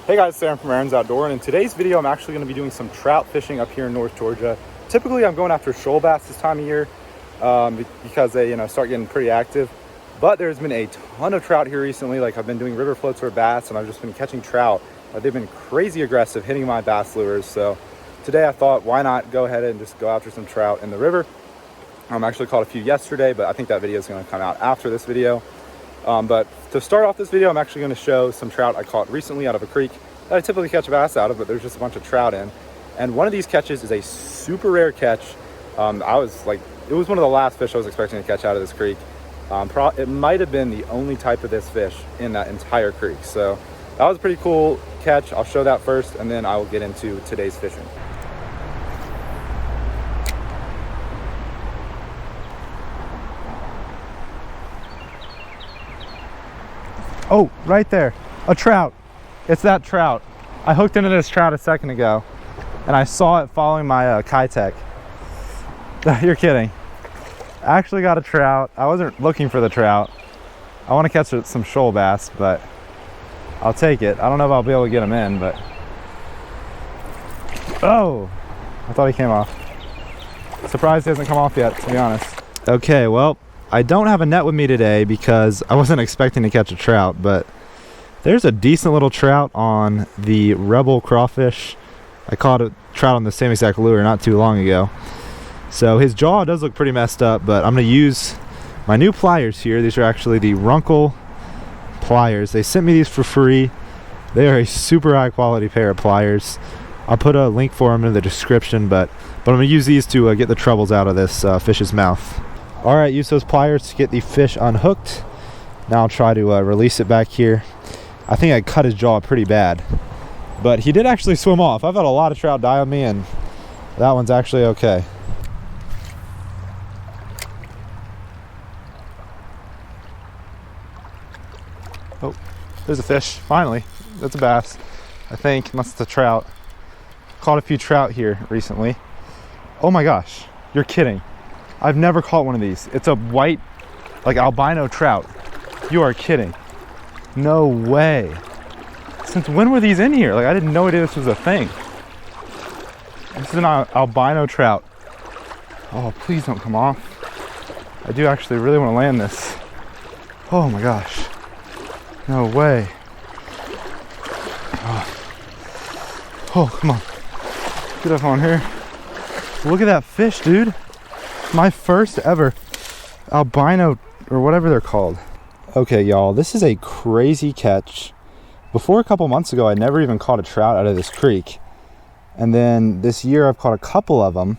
Hey guys, Sam from Aaron's Outdoor, and in today's video I'm actually going to be doing some trout fishing up here in North Georgia. Typically I'm going after shoal bass this time of year because they start getting pretty active, but there's been a ton of trout here recently. Like, I've been doing river floats for bass and I've just been catching trout. They've been crazy aggressive hitting my bass lures, so today I thought, why not go ahead and just go after some trout in the river. I actually caught a few yesterday, but I think that video is going to come out after this video. But to start off this video, I'm actually going to show some trout I caught recently out of a creek that I typically catch bass out of, but there's just a bunch of trout in. And one of these catches is a super rare catch. It was one of the last fish I was expecting to catch out of this creek. It might have been the only type of this fish in that entire creek. So that was a pretty cool catch. I'll show that first, and then I will get into today's fishing. Oh, right there, a trout. It's that trout. I hooked into this trout a second ago, and I saw it following my Kitech. You're kidding. I actually got a trout. I wasn't looking for the trout. I want to catch some shoal bass, but I'll take it. I don't know if I'll be able to get him in, but... Oh, I thought he came off. Surprised he hasn't come off yet, to be honest. Okay, well, I don't have a net with me today because I wasn't expecting to catch a trout, but there's a decent little trout on the Rebel crawfish. I caught a trout on the same exact lure not too long ago. So his jaw does look pretty messed up, but I'm going to use my new pliers here. These are actually the Runkle pliers. They sent me these for free. They are a super high quality pair of pliers. I'll put a link for them in the description, but I'm going to use these to get the troubles out of this fish's mouth. Alright, use those pliers to get the fish unhooked. Now I'll try to release it back here. I think I cut his jaw pretty bad, but he did actually swim off. I've had a lot of trout die on me, and that one's actually okay. Oh, there's a fish, finally. That's a bass, I think, unless it's a trout. Caught a few trout here recently. Oh my gosh, you're kidding. I've never caught one of these. It's a white, like, albino trout. You are kidding. No way. Since when were these in here? Like, I didn't know this was a thing. This is an albino trout. Oh, please don't come off. I do actually really want to land this. Oh my gosh. No way. Oh, come on. Get up on here. Look at that fish, dude. My first ever albino, or whatever they're called. Okay, y'all, this is a crazy catch. Before a couple months ago, I never even caught a trout out of this creek. And then this year I've caught a couple of them.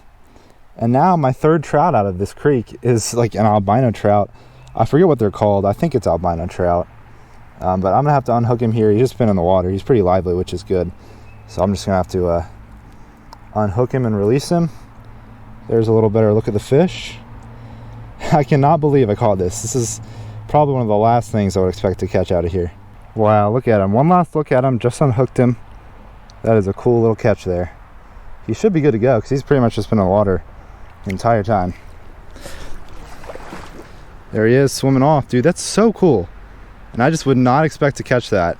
And now my third trout out of this creek is like an albino trout. I forget what they're called. I think it's albino trout. But I'm gonna have to unhook him here. He's just been in the water. He's pretty lively, which is good. So I'm just gonna have to unhook him and release him. There's a little better look at the fish. I cannot believe I caught this. This is probably one of the last things I would expect to catch out of here. Wow, look at him. One last look at him. Just unhooked him. That is a cool little catch there. He should be good to go because he's pretty much just been in the water the entire time. There he is, swimming off. Dude, that's so cool. And I just would not expect to catch that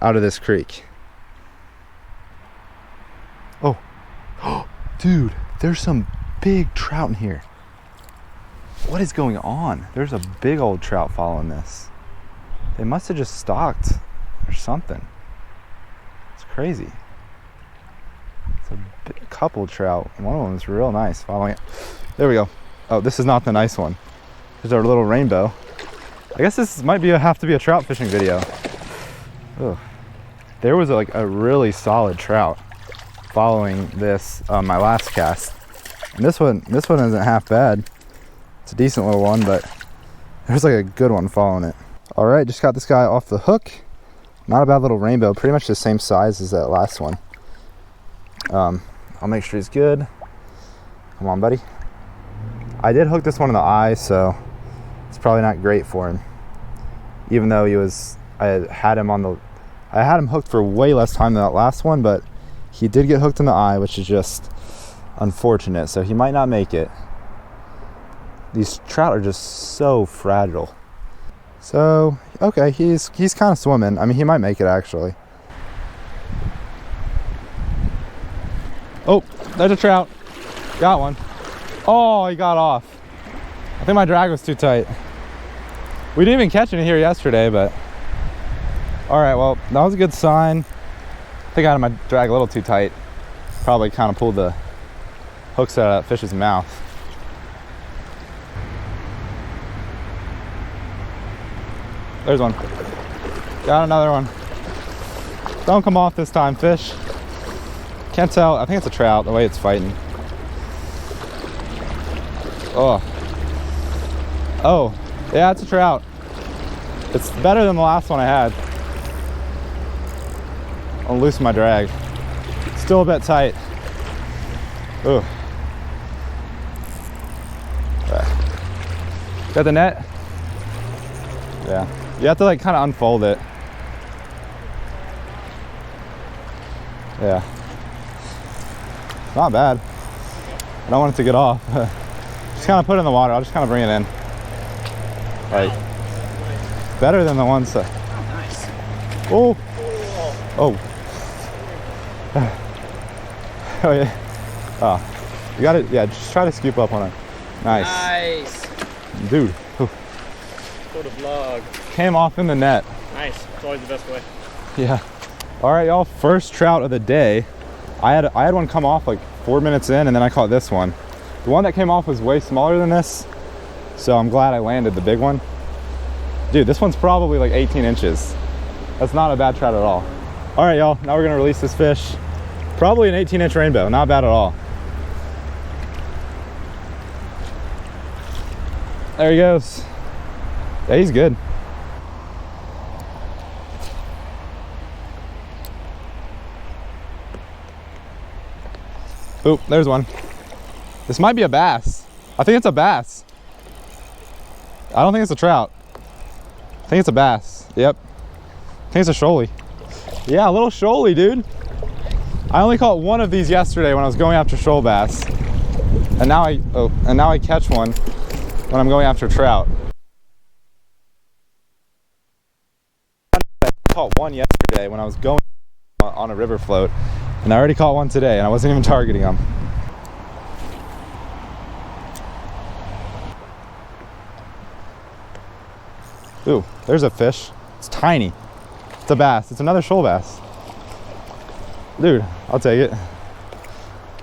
out of this creek. Oh, dude. There's some big trout in here. What is going on? There's a big old trout following this. They must have just stalked or something. It's crazy. It's a couple trout. One of them is real nice following it. There we go. Oh, this is not the nice one. There's our little rainbow. I guess this might have to be a trout fishing video. Ugh. There was like a really solid trout following this on my last cast, and this one isn't half bad. It's a decent little one, but there's like a good one following it. All right, just got this guy off the hook. Not a bad little rainbow, pretty much the same size as that last one. I'll make sure he's good. Come on, buddy. I did hook this one in the eye, so it's probably not great for him, even though I had him hooked for way less time than that last one, but he did get hooked in the eye, which is just unfortunate, so he might not make it. These trout are just so fragile. So, okay, he's kind of swimming. I mean, he might make it, actually. Oh, there's a trout. Got one. Oh, he got off. I think my drag was too tight. We didn't even catch any here yesterday, but all right, well, that was a good sign. I think I had my drag a little too tight. Probably kind of pulled the hooks out of that fish's mouth. There's one. Got another one. Don't come off this time, fish. Can't tell. I think it's a trout, the way it's fighting. Oh. Oh, yeah, it's a trout. It's better than the last one I had. I'll loosen my drag. Still a bit tight. Ooh. Got the net? Yeah. You have to like kind of unfold it. Yeah. Not bad. I don't want it to get off. Just kind of put it in the water. I'll just kind of bring it in. Like, better than the ones that. Oh, nice. Oh. Oh yeah. Oh, you got it. Yeah, just try to scoop up on it. Nice. Nice. Dude. Ooh. For the vlog. Came off in the net. Nice. It's always the best way. Yeah. All right, y'all. First trout of the day. I had one come off like 4 minutes in, and then I caught this one. The one that came off was way smaller than this, so I'm glad I landed the big one. Dude, this one's probably like 18 inches. That's not a bad trout at all. All right, y'all. Now we're gonna release this fish. Probably an 18-inch rainbow. Not bad at all. There he goes. Yeah, he's good. Oop, there's one. This might be a bass. I think it's a bass. I don't think it's a trout. I think it's a bass. Yep. I think it's a shoaly. Yeah, a little shoaly, dude. I only caught one of these yesterday when I was going after shoal bass. And now I catch one when I'm going after trout. I caught one yesterday when I was going on a river float. And I already caught one today, and I wasn't even targeting them. Ooh, there's a fish. It's tiny. It's a bass. It's another shoal bass. Dude, I'll take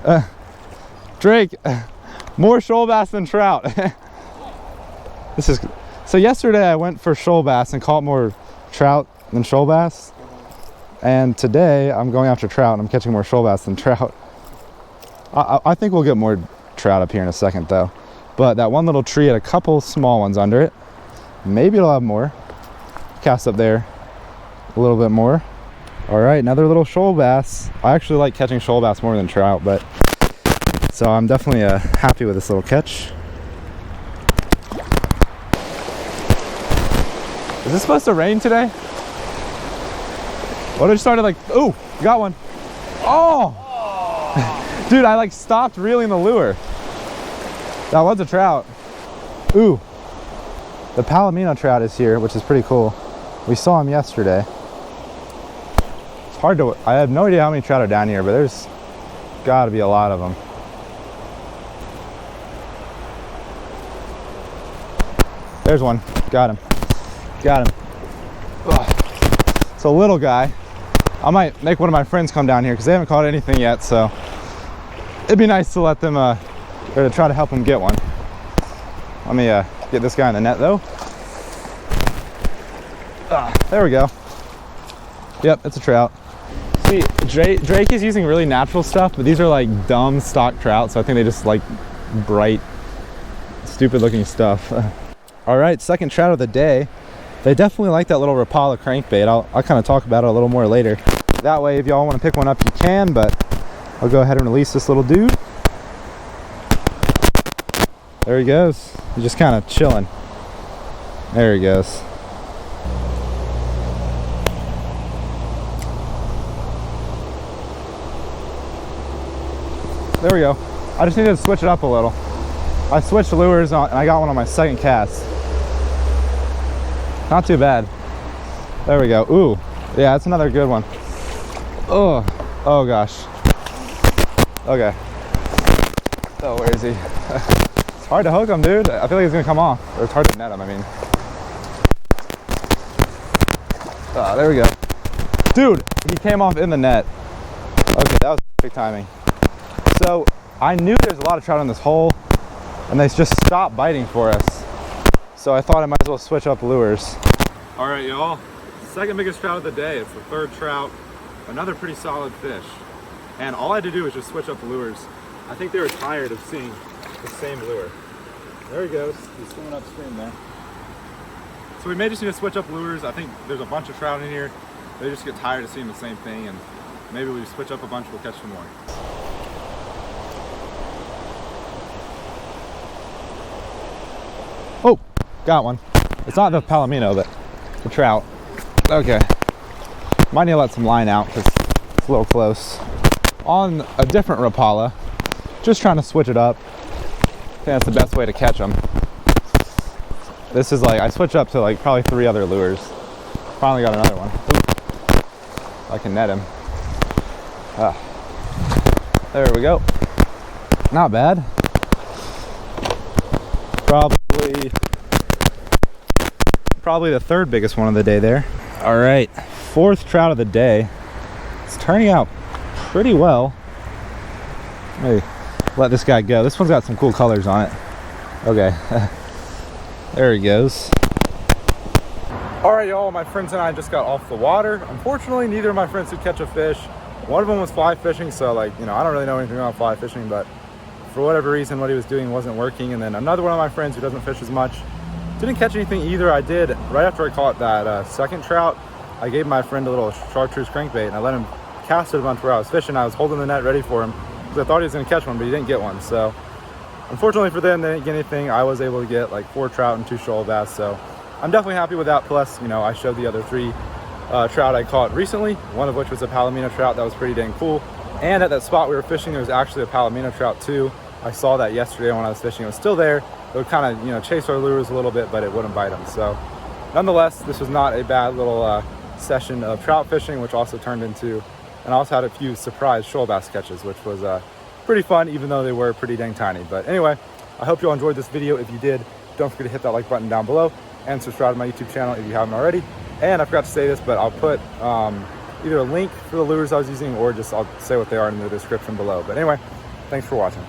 it. Drake, more shoal bass than trout. So yesterday I went for shoal bass and caught more trout than shoal bass. And today I'm going after trout and I'm catching more shoal bass than trout. I think we'll get more trout up here in a second though. But that one little tree had a couple small ones under it. Maybe it'll have more. Cast up there a little bit more. All right, another little shoal bass. I actually like catching shoal bass more than trout, but so I'm definitely happy with this little catch. Is this supposed to rain today? What, it started like, ooh, got one. Oh! Dude, I like stopped reeling the lure. That was a trout. Ooh. The Palomino Trout is here, which is pretty cool. We saw him yesterday. It's hard to, I have no idea how many trout are down here, but there's gotta be a lot of them. There's one, got him. Got him. Ugh. It's a little guy. I might make one of my friends come down here because they haven't caught anything yet, so it'd be nice to let them, or to try to help them get one. Let me get this guy in the net though. There we go. Yep, it's a trout. See, Drake is using really natural stuff, but these are like dumb stock trout, so I think they just like bright, stupid looking stuff. All right, second trout of the day. They definitely like that little Rapala crankbait. I'll kind of talk about it a little more later. That way, if y'all want to pick one up, you can, but I'll go ahead and release this little dude. There he goes. He's just kind of chilling. There he goes. There we go. I just needed to switch it up a little. I switched lures on, and I got one on my second cast. Not too bad. There we go. Ooh, yeah, that's another good one. Oh gosh. Okay. Oh, where is he? It's hard to hook him, dude. I feel like he's gonna come off. Or it's hard to net him, I mean. Ah, there we go. Dude, he came off in the net. Okay, that was perfect timing. So, I knew there's a lot of trout in this hole, and they just stopped biting for us. So I thought I might as well switch up lures. All right, y'all. Second biggest trout of the day. It's the third trout. Another pretty solid fish. And all I had to do was just switch up the lures. I think they were tired of seeing the same lure. There he goes. He's swimming upstream there. So we may just need to switch up lures. I think there's a bunch of trout in here. They just get tired of seeing the same thing, and maybe we switch up a bunch, we'll catch some more. Oh, got one. It's not the Palomino, but the trout. Okay. Might need to let some line out because it's a little close. On a different Rapala, just trying to switch it up. I think that's the best way to catch them. This is like, I switched up to like probably 3 other lures. Finally got another one. Ooh. I can net him. Ah. There we go. Not bad. Probably the third biggest one of the day there. All right, fourth trout of the day. It's turning out pretty well. Maybe let this guy go. This one's got some cool colors on it. Okay, there he goes. All right, y'all, my friends and I just got off the water. Unfortunately, neither of my friends could catch a fish. One of them was fly fishing, so like, you know, I don't really know anything about fly fishing, but for whatever reason, what he was doing wasn't working. And then another one of my friends who doesn't fish as much didn't catch anything either. I did, right after I caught that second trout, I gave my friend a little chartreuse crankbait, and I let him cast it a bunch where I was fishing. I was holding the net ready for him because I thought he was going to catch one, but he didn't get one. So unfortunately for them, they didn't get anything. I was able to get like 4 trout and 2 shoal bass. So I'm definitely happy with that. Plus, you know, I showed the other 3 trout I caught recently, one of which was a Palomino trout. That was pretty dang cool. And at that spot we were fishing, there was actually a Palomino trout too. I saw that yesterday when I was fishing. It was still there. It would kind of, you know, chase our lures a little bit, but it wouldn't bite them. So nonetheless, this was not a bad little session of trout fishing, which also turned into, and I also had a few surprise shoal bass catches, which was pretty fun, even though they were pretty dang tiny. But anyway, I hope you all enjoyed this video. If you did, don't forget to hit that like button down below and subscribe to my YouTube channel if you haven't already. And I forgot to say this, but I'll put either a link for the lures I was using, or just I'll say what they are in the description below. But anyway, thanks for watching.